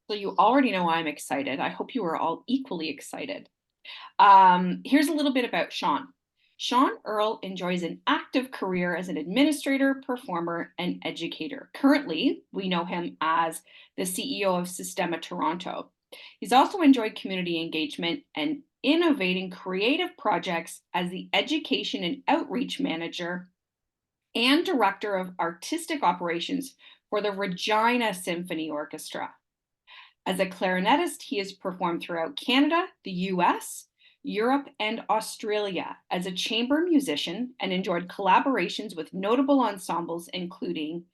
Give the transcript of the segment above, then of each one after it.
So you already know I'm excited. I hope you are all equally excited. Here's a little bit about Sean. Sean Earl enjoys an active career as an administrator, performer, and educator. Currently, we know him as the CEO of Sistema Toronto. He's also enjoyed community engagement and innovating creative projects as the education and outreach manager and director of artistic operations for the Regina Symphony Orchestra. As a clarinetist, he has performed throughout Canada, the US, Europe, and Australia as a chamber musician and enjoyed collaborations with notable ensembles, including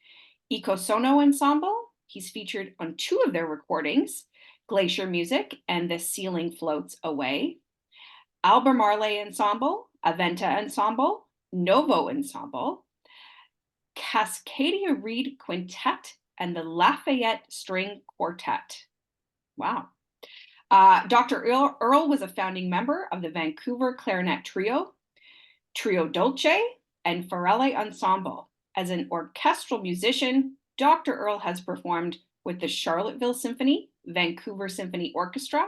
Ecosono Ensemble. He's featured on two of their recordings, Glacier Music and The Ceiling Floats Away, Albemarle Ensemble, Aventa Ensemble, Novo Ensemble, Cascadia Reed Quintet, and the Lafayette String Quartet. Wow. Dr. Earl was a founding member of the Vancouver Clarinet Trio, Trio Dolce, and Farelle Ensemble. As an orchestral musician, Dr. Earl has performed with the Charlottesville Symphony, Vancouver Symphony Orchestra,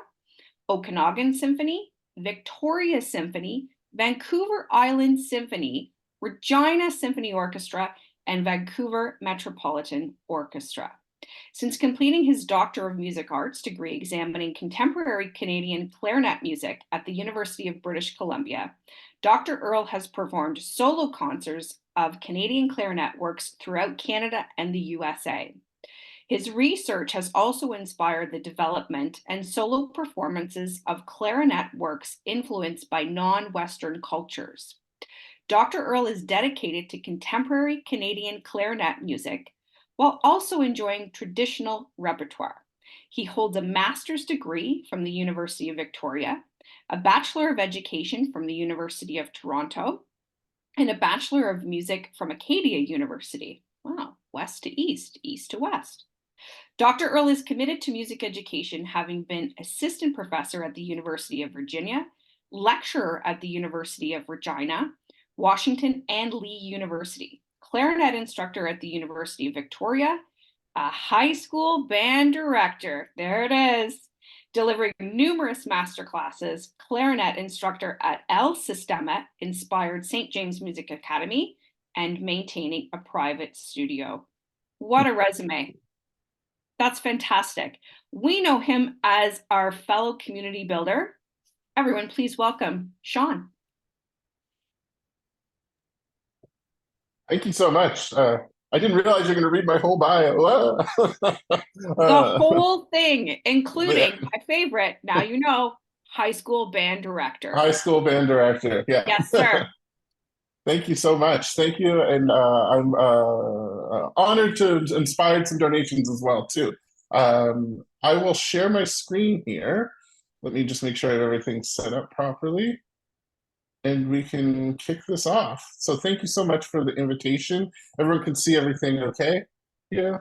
Okanagan Symphony, Victoria Symphony, Vancouver Island Symphony, Regina Symphony Orchestra, and Vancouver Metropolitan Orchestra. Since completing his Doctor of Music Arts degree examining contemporary Canadian clarinet music at the University of British Columbia, Dr. Earl has performed solo concerts of Canadian clarinet works throughout Canada and the USA. His research has also inspired the development and solo performances of clarinet works influenced by non-Western cultures. Dr. Earl is dedicated to contemporary Canadian clarinet music while also enjoying traditional repertoire. He holds a master's degree from the University of Victoria, a Bachelor of Education from the University of Toronto, and a Bachelor of Music from Acadia University. Wow, west to east, east to west. Dr. Earl is committed to music education, having been assistant professor at the University of Virginia, lecturer at the University of Regina, Washington, and Lee University, clarinet instructor at the University of Victoria, a high school band director, there it is, delivering numerous master classes, clarinet instructor at El Sistema inspired St. James Music Academy, and maintaining a private studio. What a resume. That's fantastic. We know him as our fellow community builder. Everyone, please welcome Sean. Thank you so much. I didn't realize you're going to read my whole bio. The whole thing, including my favorite, now you know, high school band director. High school band director, yeah. Yes, sir. Thank you so much. Thank you. And I'm honored to inspire some donations as well, too. I will share my screen here. Let me just make sure I have everything set up properly. And we can kick this off. So thank you so much for the invitation. Everyone can see everything okay? Yeah.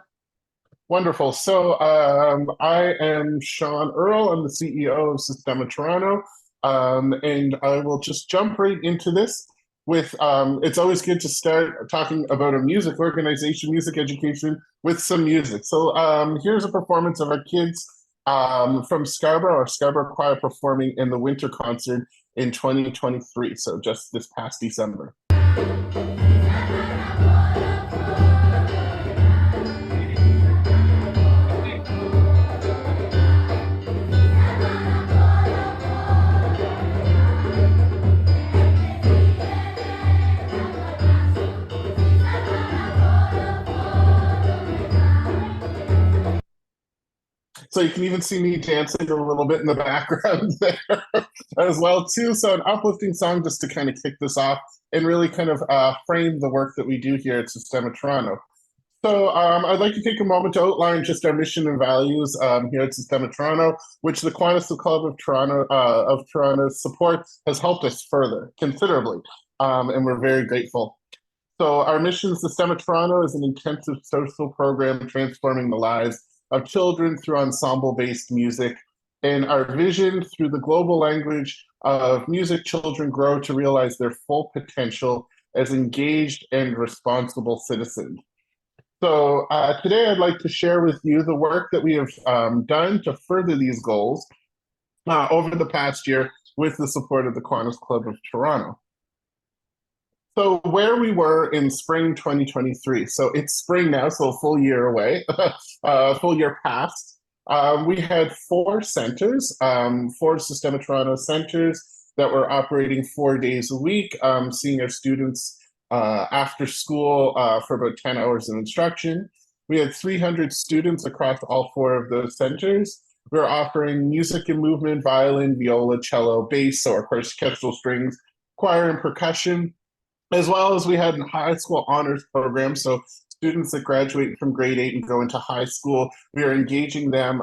Wonderful. So I am Sean Earl. I'm the CEO of Sistema Toronto. And I will just jump right into this with, it's always good to start talking about a music organization, music education with some music. So here's a performance of our kids from Scarborough, our Scarborough Choir performing in the winter concert in 2023, so just this past December. So you can even see me dancing a little bit in the background there as well too. So an uplifting song just to kind of kick this off and really kind of frame the work that we do here at Sistema Toronto. So I'd like to take a moment to outline just our mission and values here at Sistema Toronto, which the Kiwanis Club of Toronto's support has helped us further considerably, and we're very grateful. So our mission, Sistema Toronto, is an intensive social program transforming the lives of children through ensemble-based music, and our vision through the global language of music, children grow to realize their full potential as engaged and responsible citizens. So today I'd like to share with you the work that we have done to further these goals over the past year with the support of the Kiwanis Club of Toronto. So where we were in spring 2023, so it's spring now, so a full year away, full year past. We had four centers, four Sistema Toronto centers that were operating 4 days a week, seeing our students after school for about 10 hours of instruction. We had 300 students across all four of those centers. We were offering music and movement, violin, viola, cello, bass, so of course orchestral strings, choir and percussion, as well as we had a high school honors program. So students that graduate from grade 8 and go into high school, we are engaging them,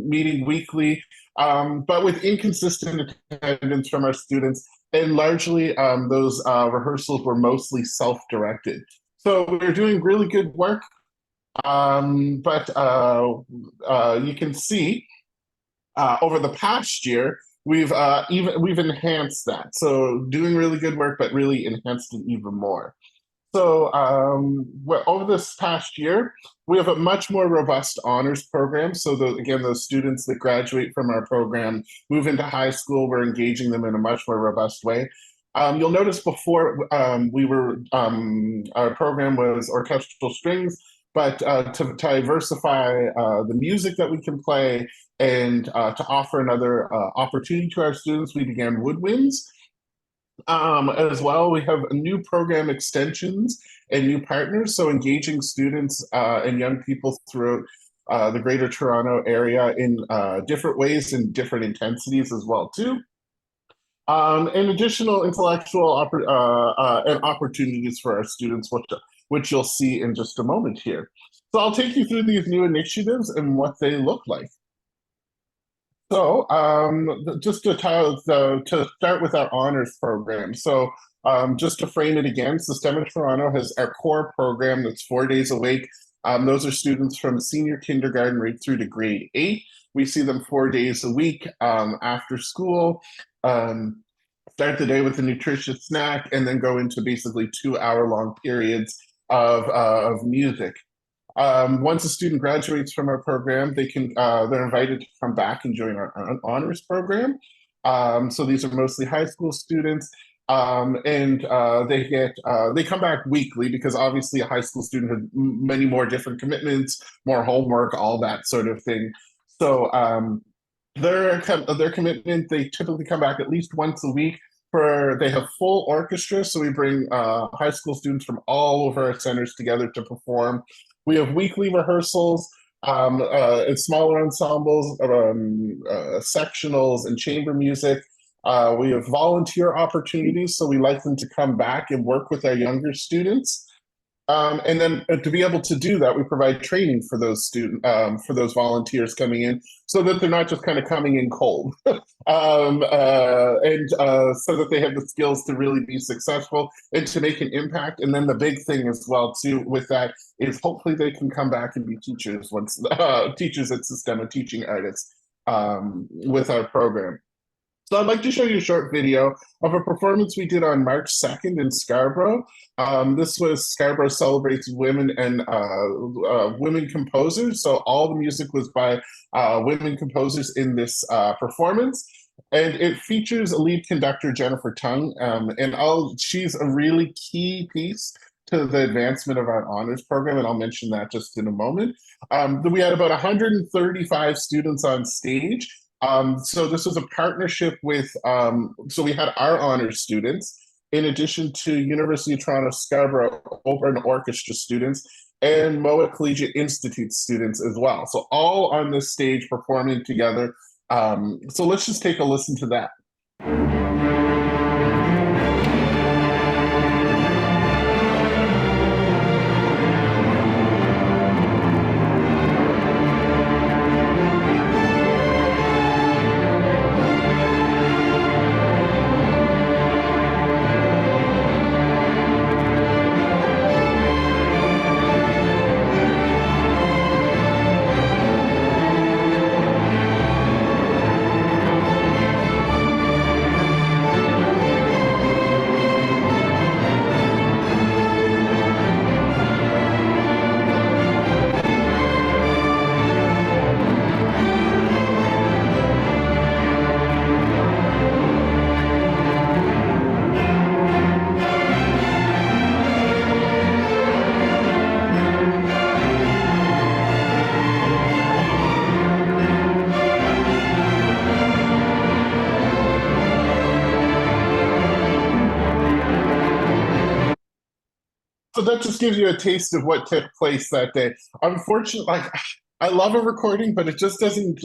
meeting weekly, but with inconsistent attendance from our students. And largely those rehearsals were mostly self-directed. So we're doing really good work, but you can see over the past year, we've enhanced that. So doing really good work, but really enhanced it even more. So over this past year, we have a much more robust honors program. So again, those students that graduate from our program move into high school, we're engaging them in a much more robust way. You'll notice before our program was orchestral strings, but to diversify the music that we can play and to offer another opportunity to our students, we began woodwinds. As well, we have new program extensions and new partners, so engaging students and young people throughout the Greater Toronto area in different ways and different intensities as well too. And additional intellectual and opportunities for our students, which you'll see in just a moment here. So I'll take you through these new initiatives and what they look like. So just to start with our honors program. So just to frame it again, Sistema Toronto has our core program that's 4 days a week. Those are students from senior kindergarten right through to grade 8. We see them 4 days a week after school. Start the day with a nutritious snack and then go into basically 2-hour-long periods of music. Once a student graduates from our program, they're invited to come back and join our honors program. So these are mostly high school students, and they come back weekly because obviously a high school student has many more different commitments, more homework, all that sort of thing. So their commitment, they typically come back at least once a week. They have full orchestra, so we bring high school students from all over our centers together to perform. We have weekly rehearsals, and smaller ensembles, sectionals, and chamber music. We have volunteer opportunities, so we like them to come back and work with our younger students. And then to be able to do that, we provide training for those for those volunteers coming in, so that they're not just kind of coming in cold, and so that they have the skills to really be successful and to make an impact. And then the big thing as well too with that is hopefully they can come back and be teachers teachers at Sistema, teaching artists with our program. So I'd like to show you a short video of a performance we did on March 2nd in Scarborough. This was Scarborough Celebrates Women and Women Composers. So all the music was by women composers in this performance. And it features lead conductor Jennifer Tung. She's a really key piece to the advancement of our honors program, and I'll mention that just in a moment. We had about 135 students on stage. So this was a partnership with, so we had our honors students, in addition to University of Toronto Scarborough Open Orchestra students and MOA Collegiate Institute students as well. So all on this stage performing together. So let's just take a listen to that. that just gives you a taste of what took place that day. Unfortunately, like I love a recording, but it just doesn't.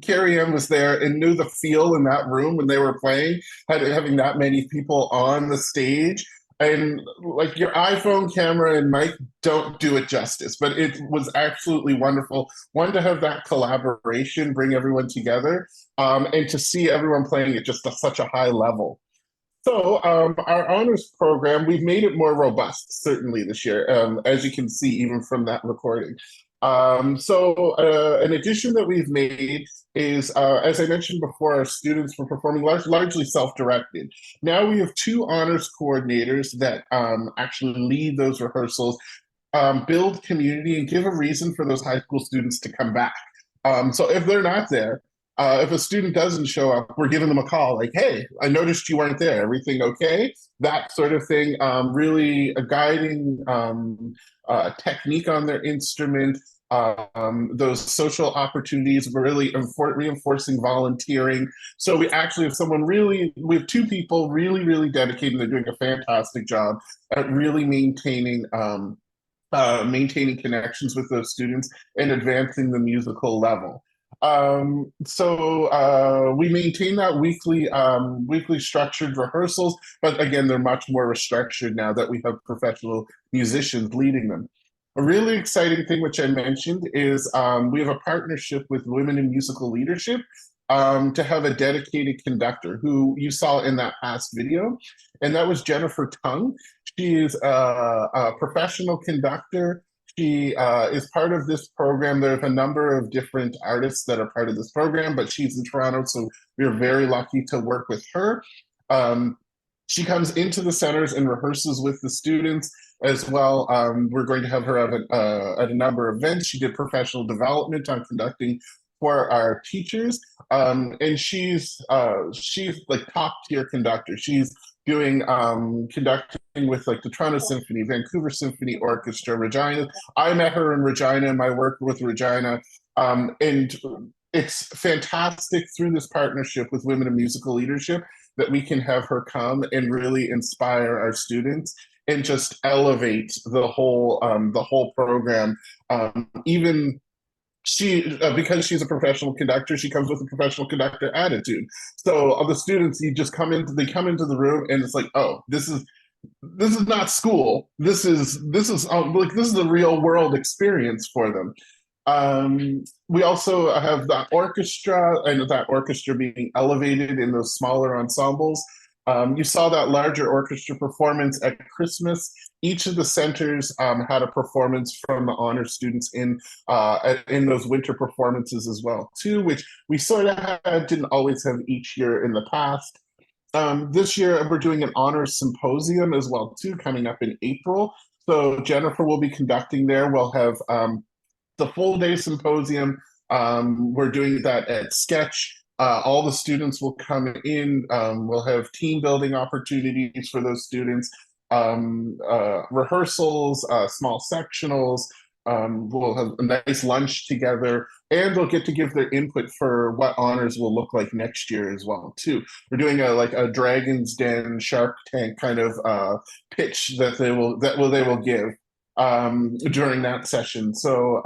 Carrie Ann was there and knew the feel in that room when they were playing, having that many people on the stage. And like your iPhone camera and mic don't do it justice, but it was absolutely wonderful. One, to have that collaboration, bring everyone together, and to see everyone playing at just such a high level. So, our honors program, we've made it more robust, certainly this year, as you can see, even from that recording. An addition that we've made is, as I mentioned before, our students were performing largely self-directed. Now we have two honors coordinators that actually lead those rehearsals, build community, and give a reason for those high school students to come back. So if they're not there, if a student doesn't show up, we're giving them a call like, hey, I noticed you weren't there. Everything okay? That sort of thing. Really a guiding technique on their instrument. Those social opportunities, really reinforcing volunteering. So we actually have we have two people really dedicated. They're doing a fantastic job at really maintaining connections with those students and advancing the musical level. We maintain that weekly structured rehearsals, but again, they're much more structured now that we have professional musicians leading them. A really exciting thing, which I mentioned, is we have a partnership with Women in Musical Leadership to have a dedicated conductor who you saw in that past video, and that was Jennifer Tung. She is a professional conductor. She is part of this program. There's a number of different artists that are part of this program, but she's in Toronto, so we're very lucky to work with her. She comes into the centers and rehearses with the students as well. We're going to have her at a number of events. She did professional development on conducting for our teachers, and she's like top tier conductor. She's doing conducting with like the Toronto Symphony, Vancouver Symphony Orchestra, Regina. I met her in Regina and I worked with Regina. And it's fantastic through this partnership with Women in Musical Leadership that we can have her come and really inspire our students and just elevate the whole program. Even because she's a professional conductor, she comes with a professional conductor attitude. So the students, they come into the room and it's like, oh, this is not school. This is a real world experience for them. We also have that orchestra, and that orchestra being elevated in those smaller ensembles. You saw that larger orchestra performance at Christmas. Each of the centers had a performance from the honor students in those winter performances as well, too, which we sort of didn't always have each year in the past. This year, we're doing an honors symposium as well, too, coming up in April. So Jennifer will be conducting there. We'll have the full day symposium. We're doing that at Sketch. All the students will come in. We'll have team building opportunities for those students, rehearsals, small sectionals. We'll have a nice lunch together, and they'll get to give their input for what honors will look like next year as well, too. We're doing a Dragon's Den, Shark Tank kind of pitch that they will give during that session. So,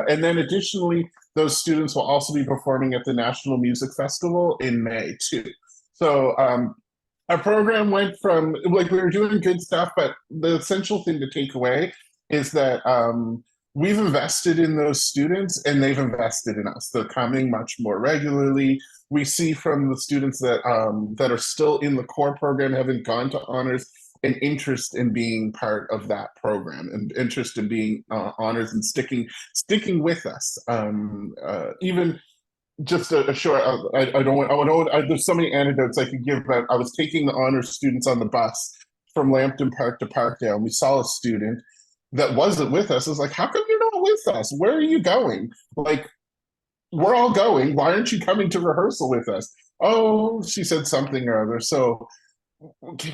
and then additionally, those students will also be performing at the National Music Festival in May too. So our program went from, like, we were doing good stuff, but the essential thing to take away is that we've invested in those students and they've invested in us. They're coming much more regularly. We see from the students that that are still in the core program, haven't gone to honors, an interest in being part of that program, and interest in being honors and sticking with us. Even just a short, there's so many anecdotes I could give, but I was taking the honors students on the bus from Lambton Park to Parkdale, and we saw a student that wasn't with us. I was like, how come you're not with us? Where are you going? Like, we're all going. Why aren't you coming to rehearsal with us? Oh, she said something or other. So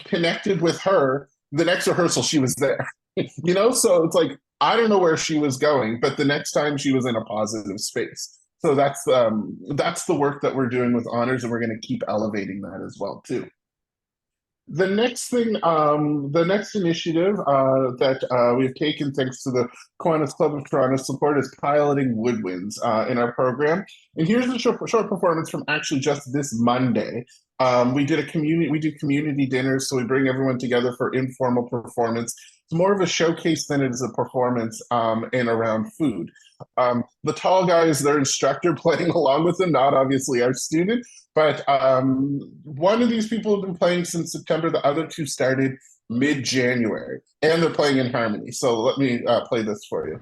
connected with her. The next rehearsal, she was there. So it's like, I don't know where she was going, but the next time she was in a positive space. So that's the work that we're doing with honors, and we're going to keep elevating that as well too. The next initiative that we've taken thanks to the Kiwanis Club of Toronto support is piloting woodwinds in our program. And here's a short performance from actually just this Monday. We do community dinners, so we bring everyone together for informal performance. It's more of a showcase than it is a performance and around food. The tall guy is their instructor playing along with them, not obviously our student. But one of these people have been playing since September. The other two started mid-January, and they're playing in harmony. So let me play this for you.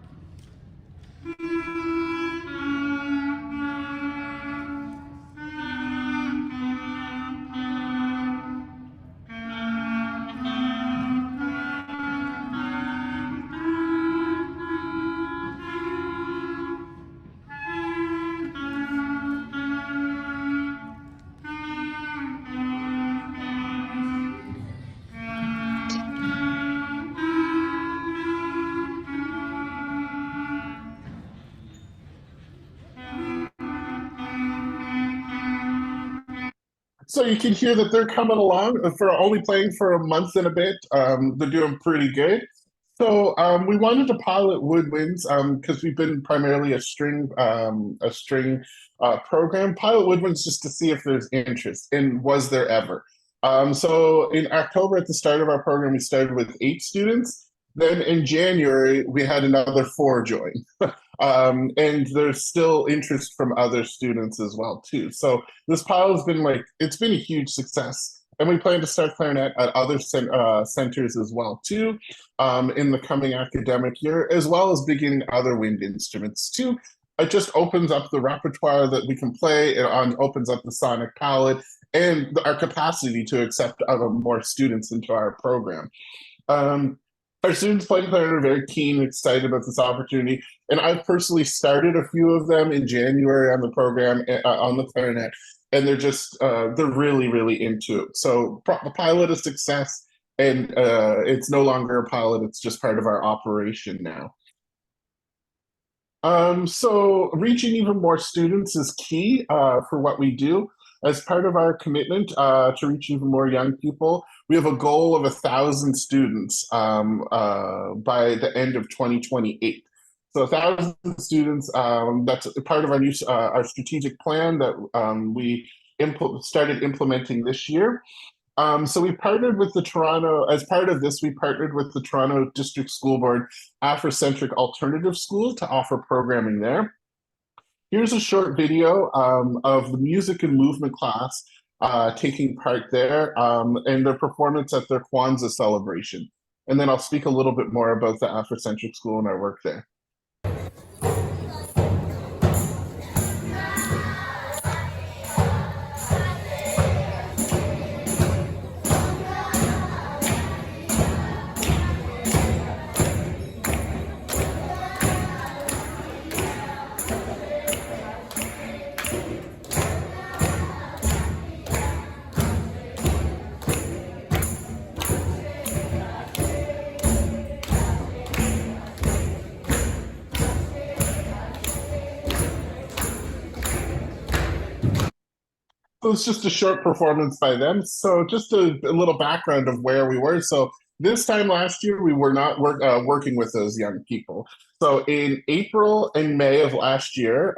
So you can hear that they're coming along for only playing for a month and a bit. They're doing pretty good. So we wanted to pilot woodwinds because we've been primarily a string program. Pilot woodwinds just to see if there's interest, and was there ever? So in October, at the start of our program, we started with 8 students. Then in January, we had another 4 join. And there's still interest from other students as well too. So this pile has been it's been a huge success, and we plan to start clarinet at other centers as well too in the coming academic year, as well as beginning other wind instruments too. It just opens up the repertoire that we can play. It opens up the sonic palette and our capacity to accept more students into our program. Um, our students playing clarinet are very keen and excited about this opportunity. And I've personally started a few of them in January on the program, on the clarinet, and they're really, really into it. So the pilot is success, and it's no longer a pilot, it's just part of our operation now. So reaching even more students is key for what we do. As part of our commitment to reach even more young people, we have a goal of 1,000 students by the end of 2028. So 1,000 students, that's part of our strategic plan that we started implementing this year. So we partnered with the Toronto, as part of this, we partnered with the Toronto District School Board Afrocentric Alternative School to offer programming there. Here's a short video of the music and movement class taking part there and their performance at their Kwanzaa celebration. And then I'll speak a little bit more about the Afrocentric School and our work there. So it's just a short performance by them. So just a little background of where we were. So this time last year, we were not working with those young people. So in April and May of last year,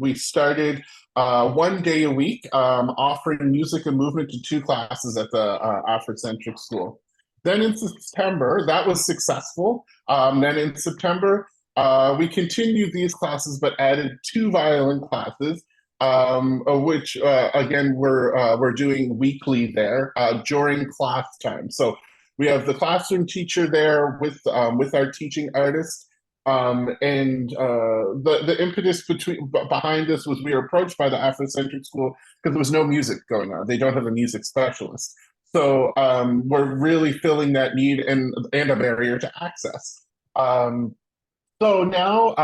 we started 1 day a week offering music and movement to 2 classes at the Afrocentric School. Then in September, that was successful. Then in September, we continued these classes, but added 2 violin classes which again we're doing weekly there during class time. So we have the classroom teacher there with our teaching artist, and the impetus behind this was we were approached by the Afrocentric School because there was no music going on. They don't have a music specialist, so we're really filling that need and a barrier to access. So now,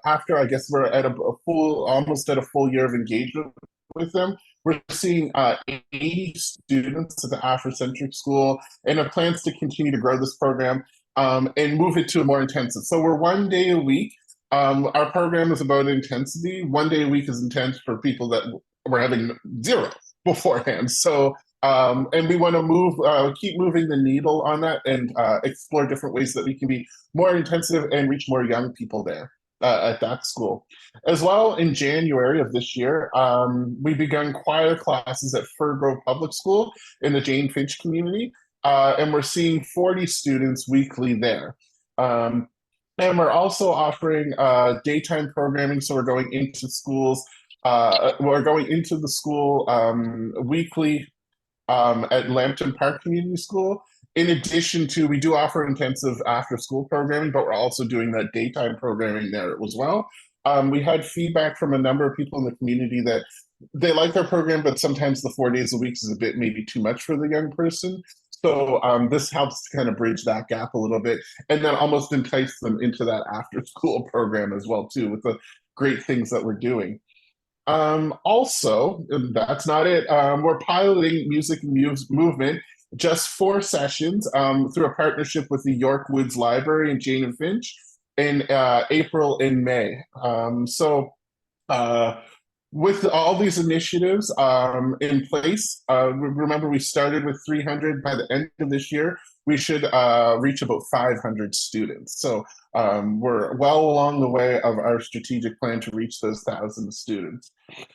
after I guess we're at almost at a full year of engagement with them, we're seeing 80 students at the Afrocentric School, and have plans to continue to grow this program and move it to a more intensive. So we're 1 day a week. Our program is about intensity. 1 day a week is intense for people that were having 0 beforehand. So And we want to keep moving the needle on that and explore different ways that we can be more intensive and reach more young people there at that school. As well, in January of this year, we begun choir classes at Fir Grove Public School in the Jane Finch community, and we're seeing 40 students weekly there. And we're also offering daytime programming, so we're going into schools. We're going into the school weekly at Lambton Park Community School. In addition to, we do offer intensive after-school programming, but we're also doing that daytime programming there as well. We had feedback from a number of people in the community that they like our program, but sometimes the 4 days a week is a bit maybe too much for the young person. So this helps to kind of bridge that gap a little bit, and then almost entice them into that after-school program as well too, with the great things that we're doing. Also, that's not it. We're piloting music and movement, just 4 sessions through a partnership with the York Woods Library and Jane and Finch in April and May. With all these initiatives in place, remember we started with 300. By the end of this year, we should reach about 500 students. So we're well along the way of our strategic plan to reach those 1,000 students.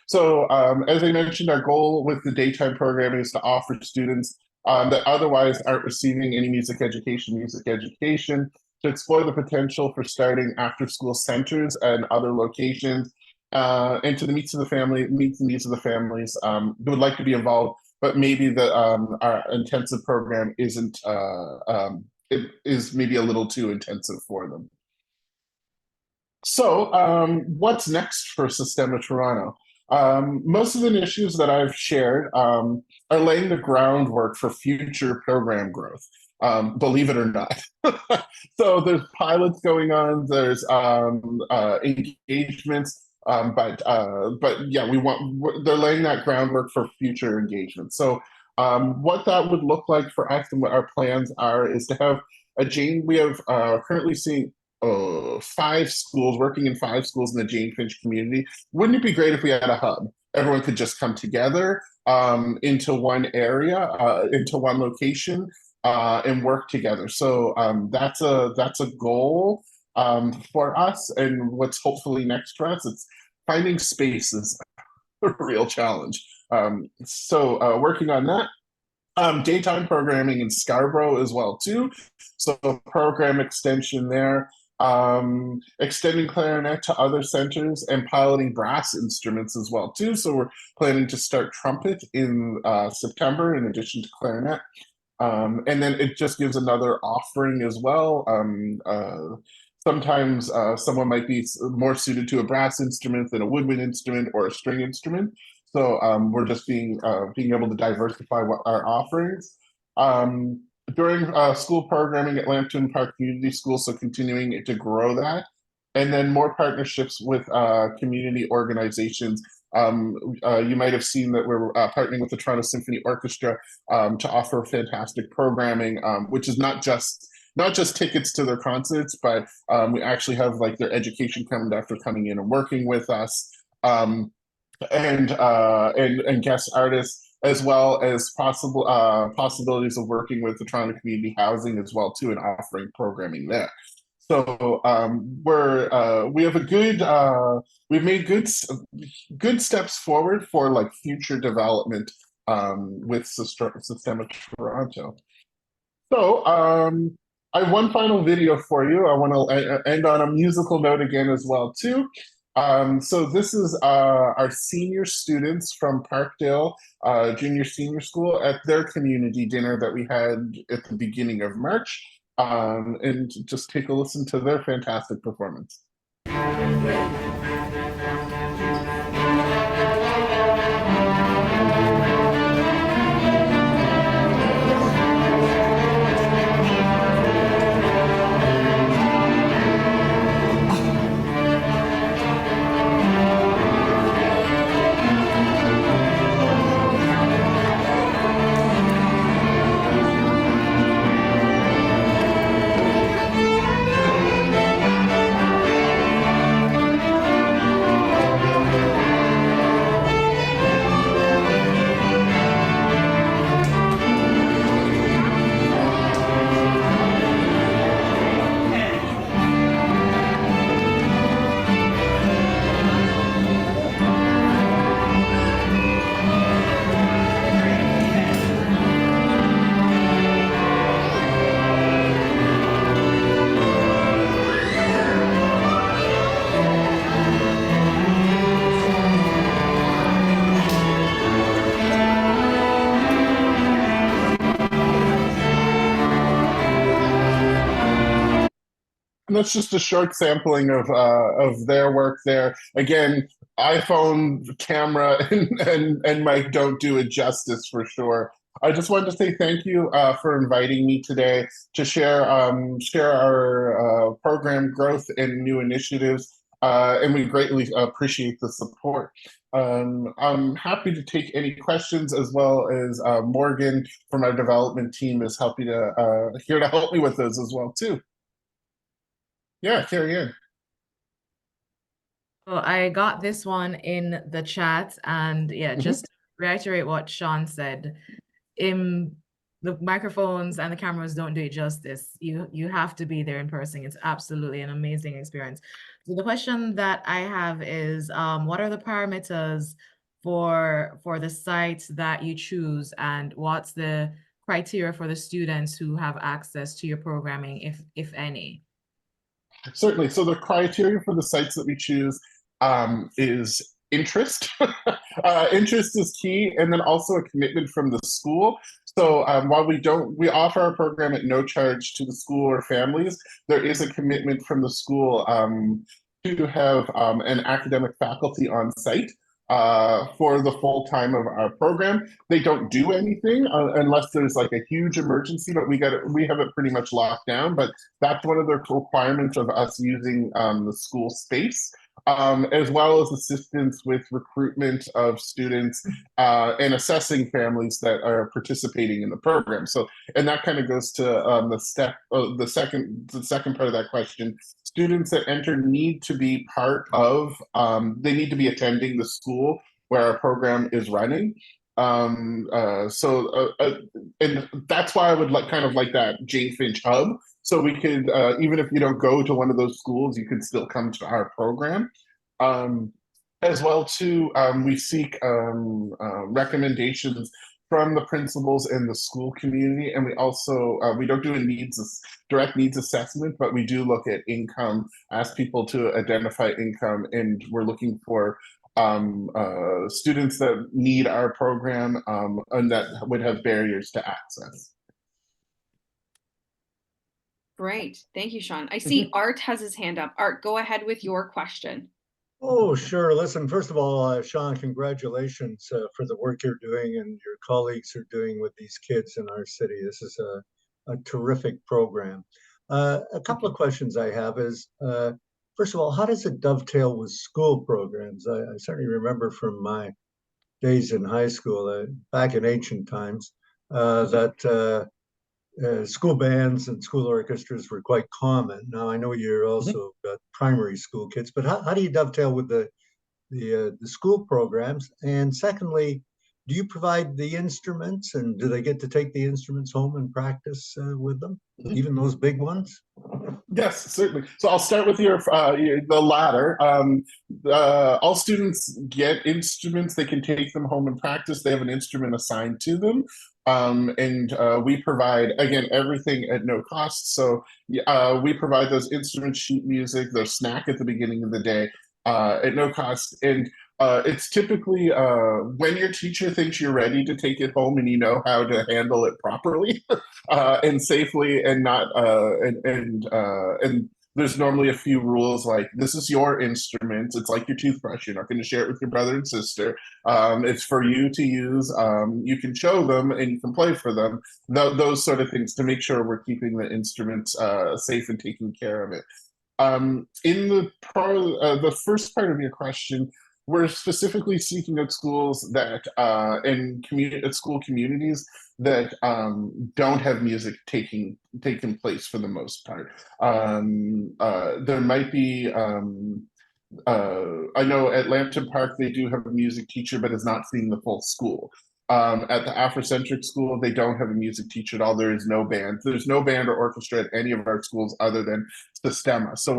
So as I mentioned, our goal with the daytime programming is to offer students that otherwise aren't receiving any music education, to explore the potential for starting after-school centers and other locations, and to meet the needs of the families who would like to be involved, but maybe our intensive program isn't, it is maybe a little too intensive for them. So what's next for Sistema Toronto? Most of the initiatives that I've shared are laying the groundwork for future program growth, believe it or not. So there's pilots going on, there's engagements, but yeah, they're laying that groundwork for future engagement. So what that would look like for us and what our plans are is to have we have currently seen 5 schools, working in 5 schools in the Jane Finch community. Wouldn't it be great if we had a hub? Everyone could just come together into one area, into one location, and work together. So that's a goal for us, and what's hopefully next for us. It's finding space is a real challenge. So working on that. Daytime programming in Scarborough as well too. So program extension there. Extending clarinet to other centers and piloting brass instruments as well too. So we're planning to start trumpet in September in addition to clarinet. And then it just gives another offering as well. Sometimes someone might be more suited to a brass instrument than a woodwind instrument or a string instrument. So we're just being able to diversify what our offerings. During school programming at Lambton Park Community School, so continuing to grow that. And then more partnerships with community organizations. You might have seen that we're partnering with the Toronto Symphony Orchestra to offer fantastic programming, which is not just tickets to their concerts, but we actually have like their education coming after coming in and working with us, and guest artists, as well as possibilities of working with the Toronto Community Housing as well too, and offering programming there. So we've made good steps forward for like future development with Sistema Toronto. So I have one final video for you. I want to end on a musical note again as well too. So this is our senior students from Parkdale Junior Senior School at their community dinner that we had at the beginning of March. And just take a listen to their fantastic performance. that's just a short sampling of their work there. Again, iPhone camera and mic don't do it justice for sure. I just wanted to say thank you for inviting me today to share our program growth and new initiatives, and we greatly appreciate the support. I'm happy to take any questions, as well as Morgan from our development team is here to help me with those as well too. Yeah, carry in. Well, I got this one in the chat, and yeah, Mhm. just to reiterate what Sean said, in the microphones and the cameras don't do it justice. You have to be there in person. It's absolutely an amazing experience. So the question that I have is, what are the parameters for the sites that you choose, and what's the criteria for the students who have access to your programming, if any? Certainly. So the criteria for the sites that we choose is interest. Interest is key, and then also a commitment from the school. So while we offer our program at no charge to the school or families, there is a commitment from the school to have an academic faculty on site for the full time of our program. They don't do anything unless there's like a huge emergency, but we have it pretty much locked down. But that's one of the requirements of us using the school space, as well as assistance with recruitment of students and assessing families that are participating in the program. So, and that kind of goes to the second part of that question. Students that enter need to be they need to be attending the school where our program is running. And that's why I would kind of like that Jane Finch hub. So we could, even if you don't go to one of those schools, you can still come to our program. As well too, we seek recommendations from the principals in the school community, and we also we don't do a direct needs assessment, but we do look at income, ask people to identify income, and we're looking for students that need our program and that would have barriers to access. Great. Thank you, Sean. I see Art has his hand up. Art, go ahead with your question. Oh, sure. Listen, first of all, Sean, congratulations for the work you're doing and your colleagues are doing with these kids in our city. This is a terrific program. A couple of questions I have is, first of all, how does it dovetail with school programs? I certainly remember from my days in high school, back in ancient times, that school bands and school orchestras were quite common. Now I know you're also got primary school kids, but how do you dovetail with the school programs? And secondly, do you provide the instruments, and do they get to take the instruments home and practice with them, even those big ones? Yes, certainly. So I'll start with the latter. All students get instruments. They can take them home and practice. They have an instrument assigned to them. And we provide, again, everything at no cost. So we provide those instruments, sheet music, their snack at the beginning of the day at no cost. And it's typically when your teacher thinks you're ready to take it home and you know how to handle it properly and safely, and not and there's normally a few rules, like this is your instrument. It's like your toothbrush. You're not going to share it with your brother and sister. It's for you to use. You can show them and you can play for them. Those sort of things to make sure we're keeping the instruments safe and taking care of it. In the first part of your question, we're specifically seeking out schools that school communities that don't have music taking place for the most part. There might be I know at Lambton Park they do have a music teacher, but is not seeing the full school. At the Afrocentric school, they don't have a music teacher at all. There is no band. There's no band or orchestra at any of our schools other than Sistema. So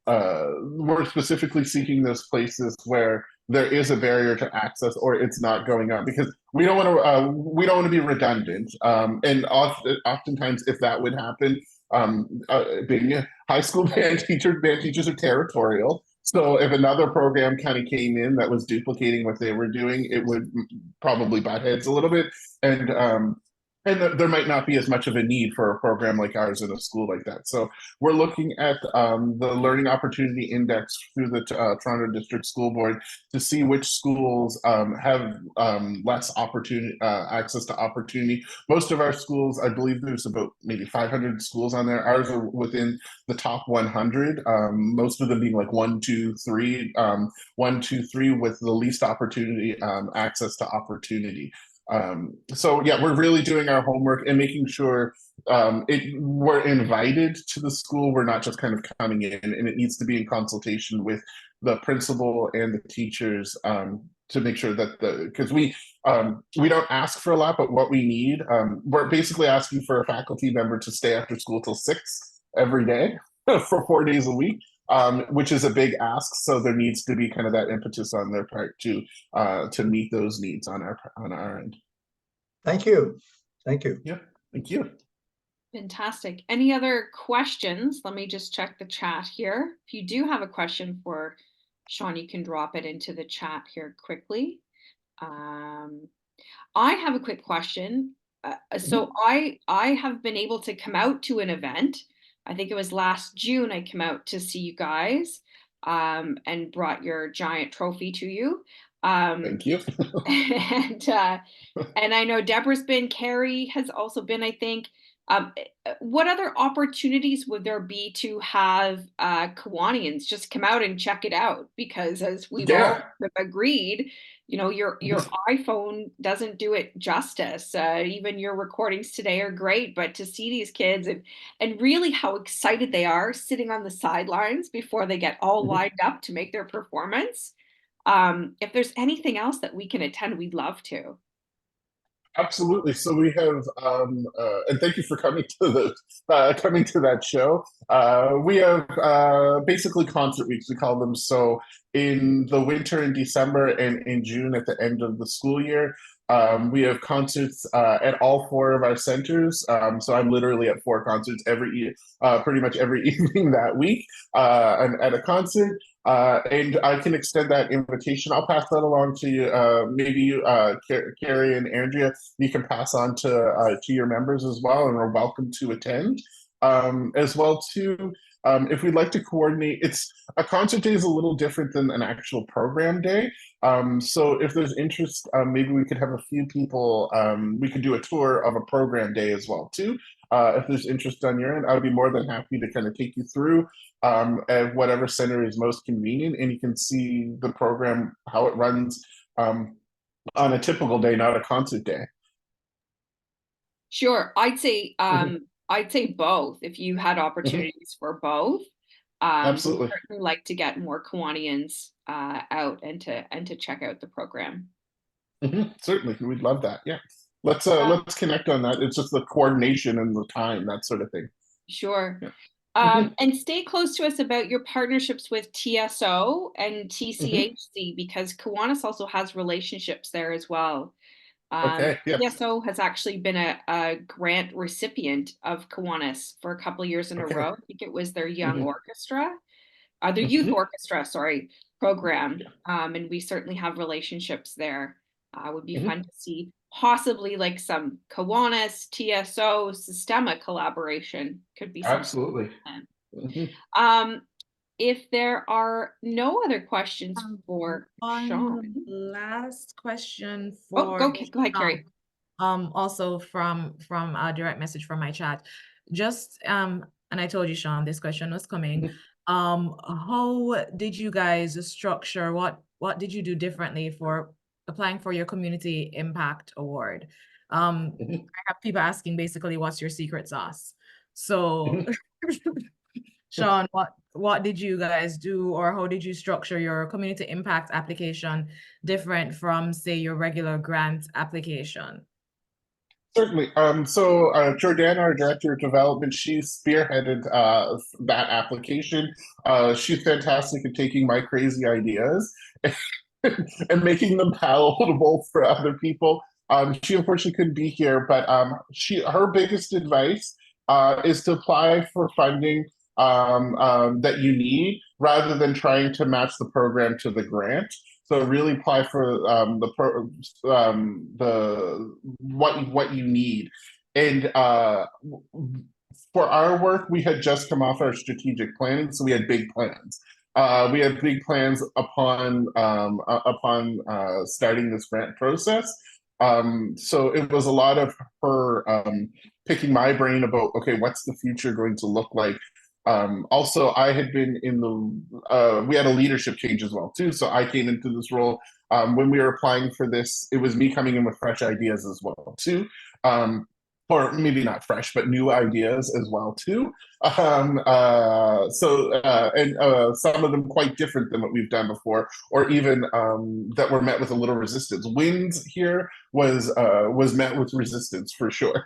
we're specifically seeking those places where there is a barrier to access, or it's not going on, because we don't want to be redundant. And oftentimes, if that would happen, being a high school band teachers are territorial. So if another program kind of came in that was duplicating what they were doing, it would probably butt heads a little bit. And and there might not be as much of a need for a program like ours in a school like that. So we're looking at the Learning Opportunity Index through the Toronto District School Board to see which schools have less opportunity access to opportunity. Most of our schools, I believe there's about maybe 500 schools on there. Ours are within the top 100, most of them being like 1, 2, 3, 1, 2, 3 with the least opportunity access to opportunity. So yeah, we're really doing our homework and making sure we're invited to the school. We're not just kind of coming in, and it needs to be in consultation with the principal and the teachers to make sure that because we don't ask for a lot, but what we need, we're basically asking for a faculty member to stay after school till 6 every day for 4 days a week. Which is a big ask, so there needs to be kind of that impetus on their part to meet those needs on our end. Thank you. Thank you. Yeah, thank you. Fantastic. Any other questions? Let me just check the chat here. If you do have a question for Sean, you can drop it into the chat here quickly. I have a quick question. So I have been able to come out to an event. I think it was last June I came out to see you guys and brought your giant trophy to you. Thank you. And I know Deborah's been, Carrie has also been, I think. What other opportunities would there be to have Kiwanians just come out and check it out? Because as we've all agreed, you know, your iPhone doesn't do it justice. Even your recordings today are great, but to see these kids and really how excited they are sitting on the sidelines before they get all lined up to make their performance. If there's anything else that we can attend, we'd love to. Absolutely. So we have, and thank you for coming to that show. We have basically concert weeks, we call them. So in the winter in December and in June at the end of the school year, we have concerts at all 4 of our centers. So I'm literally at 4 concerts pretty much every evening that week. I'm at a concert. And I can extend that invitation. I'll pass that along to you. Maybe you, Carrie and Andrea, you can pass on to your members as well, and are welcome to attend. As well too, if we'd like to coordinate, a concert day is a little different than an actual program day. So if there's interest, maybe we could have a few people. We could do a tour of a program day as well too. If there's interest on your end, I'd be more than happy to kind of take you through at whatever center is most convenient, and you can see the program, how it runs on a typical day, not a concert day. Sure. I'd say both if you had opportunities for both. Absolutely. We'd certainly like to get more Kiwanians out and to check out the program. Certainly, we'd love that. Yeah. Let's connect on that. It's just the coordination and the time, that sort of thing. Sure. Yeah. And stay close to us about your partnerships with TSO and TCHC, because Kiwanis also has relationships there as well. Okay. Yeah. TSO has actually been a grant recipient of Kiwanis for a couple of years in a row. I think it was their young orchestra, their youth orchestra, program. And we certainly have relationships there. Would be fun to see possibly like some Kiwanis, TSO, Sistema collaboration. Could be absolutely. If there are no other questions for Sean. Last question for go ahead, Carrie. Also from a direct message from my chat. Just and I told you, Sean, this question was coming. How did you guys structure, what did you do differently for applying for your Community Impact Award? I have people asking basically, what's your secret sauce? So Sean, what did you guys do, or how did you structure your community impact application different from, say, your regular grant application? Certainly. So Jordana, our director of development, she spearheaded that application. She's fantastic at taking my crazy ideas and making them palatable for other people. She unfortunately couldn't be here, but her biggest advice is to apply for funding that you need, rather than trying to match the program to the grant. So really apply for what you need. And for our work, we had just come off our strategic planning, so we had big plans. We had big plans upon starting this grant process. So it was a lot of her picking my brain about, okay, what's the future going to look like? Also, I had been in the, we had a leadership change as well too. So I came into this role when we were applying for this. It was me coming in with fresh ideas as well too. Or maybe not fresh, but new ideas as well too. And some of them quite different than what we've done before, or even that were met with a little resistance. Winds here was met with resistance for sure.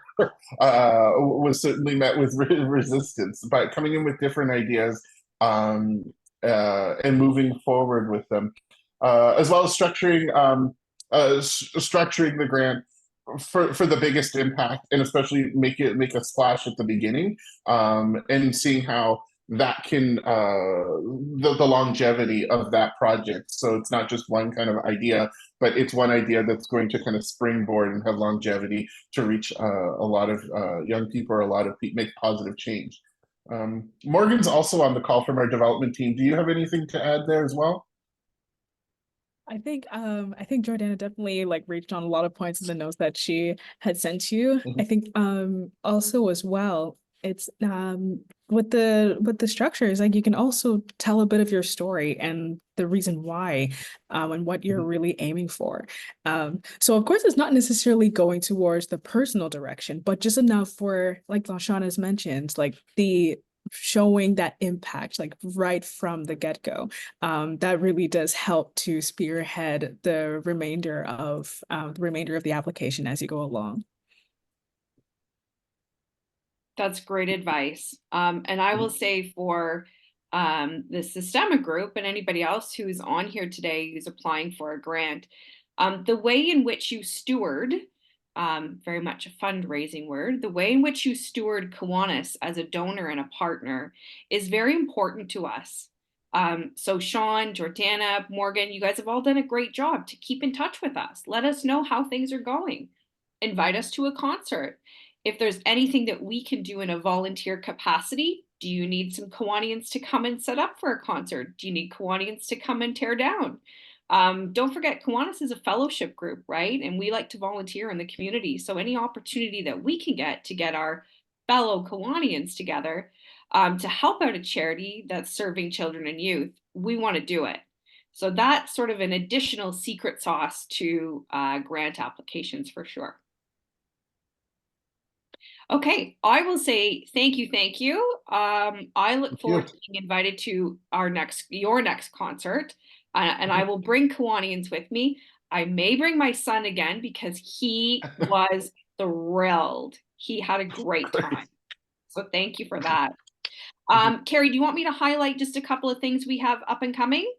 Was certainly met with resistance, but coming in with different ideas and moving forward with them, as well as structuring structuring the grant for the biggest impact, and especially make a splash at the beginning, and seeing how that can the longevity of that project. So it's not just one kind of idea, but it's one idea that's going to kind of springboard and have longevity to reach a lot of young people, or a lot of people, make positive change. Morgan's also on the call from our development team. Do you have anything to add there as well? I think Jordana definitely like reached on a lot of points in the notes that she had sent you. I think also as well, it's with the structures, like you can also tell a bit of your story and the reason why and what you're really aiming for. So of course it's not necessarily going towards the personal direction, but just enough for, like LaShawn has mentioned, like the showing that impact like right from the get-go. That really does help to spearhead the remainder of the application as you go along. That's great advice. And I will say for the Sistema group and anybody else who's on here today who's applying for a grant, the way in which you steward, very much a fundraising word, the way in which you steward Kiwanis as a donor and a partner is very important to us. So Sean, Jordana, Morgan, you guys have all done a great job to keep in touch with us. Let us know how things are going. Invite us to a concert. If there's anything that we can do in a volunteer capacity, do you need some Kiwanians to come and set up for a concert? Do you need Kiwanians to come and tear down? Don't forget, Kiwanis is a fellowship group, right? And we like to volunteer in the community. So any opportunity that we can get to get our fellow Kiwanians together to help out a charity that's serving children and youth, we want to do it. So that's sort of an additional secret sauce to grant applications for sure. Okay, I will say thank you, thank you. I look forward to being invited to your next concert, and I will bring Kiwanians with me. I may bring my son again because he was thrilled. He had a great time. So thank you for that. Carrie, do you want me to highlight just a couple of things we have up and coming?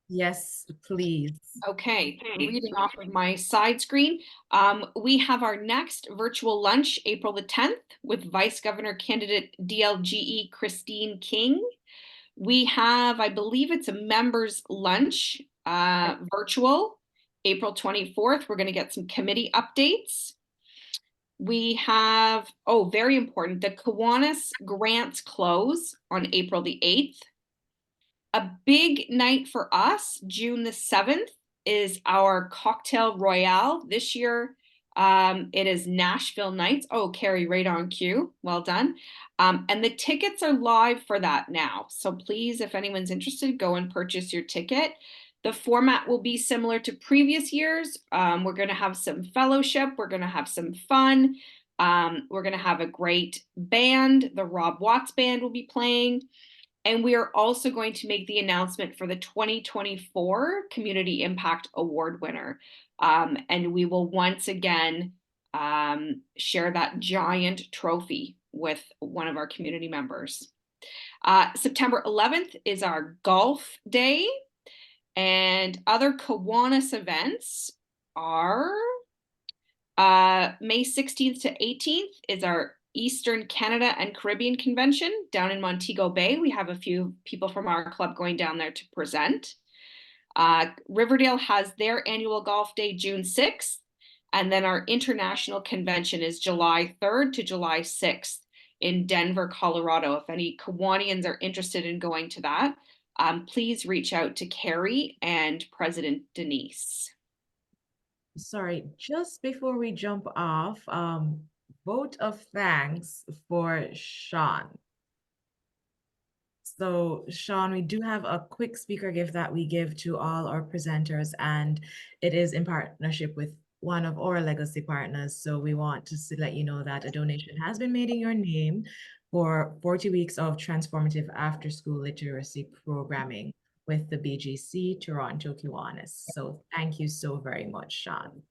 Yes, please. Okay, reading off of my side screen. We have our next virtual lunch, April the 10th, with Vice Governor candidate DLGE Christine King. We have, I believe it's a members lunch, virtual, April 24th. We're going to get some committee updates. We have, oh, very important, the Kiwanis grants close on April the 8th. A big night for us, June the 7th, is our cocktail royale. This year, it is Nashville Nights. Oh, Carrie, right on cue. Well done. And the tickets are live for that now. So please, if anyone's interested, go and purchase your ticket. The format will be similar to previous years. We're going to have some fellowship. We're going to have some fun. We're going to have a great band. The Rob Watts Band will be playing. And we are also going to make the announcement for the 2024 Community Impact Award winner. And we will once again share that giant trophy with one of our community members. September 11th is our golf day. And other Kiwanis events are May 16th to 18th is our Eastern Canada and Caribbean Convention down in Montego Bay. We have a few people from our club going down there to present. Riverdale has their annual golf day June 6th. And then our international convention is July 3rd to July 6th in Denver, Colorado. If any Kiwanians are interested in going to that, please reach out to Carrie and President Denise. Sorry, just before we jump off, vote of thanks for Sean. So, Sean, we do have a quick speaker gift that we give to all our presenters, and it is in partnership with one of our legacy partners. So we want to let you know that a donation has been made in your name for 40 weeks of transformative after-school literacy programming with the BGC Toronto Kiwanis. So thank you so very much, Sean.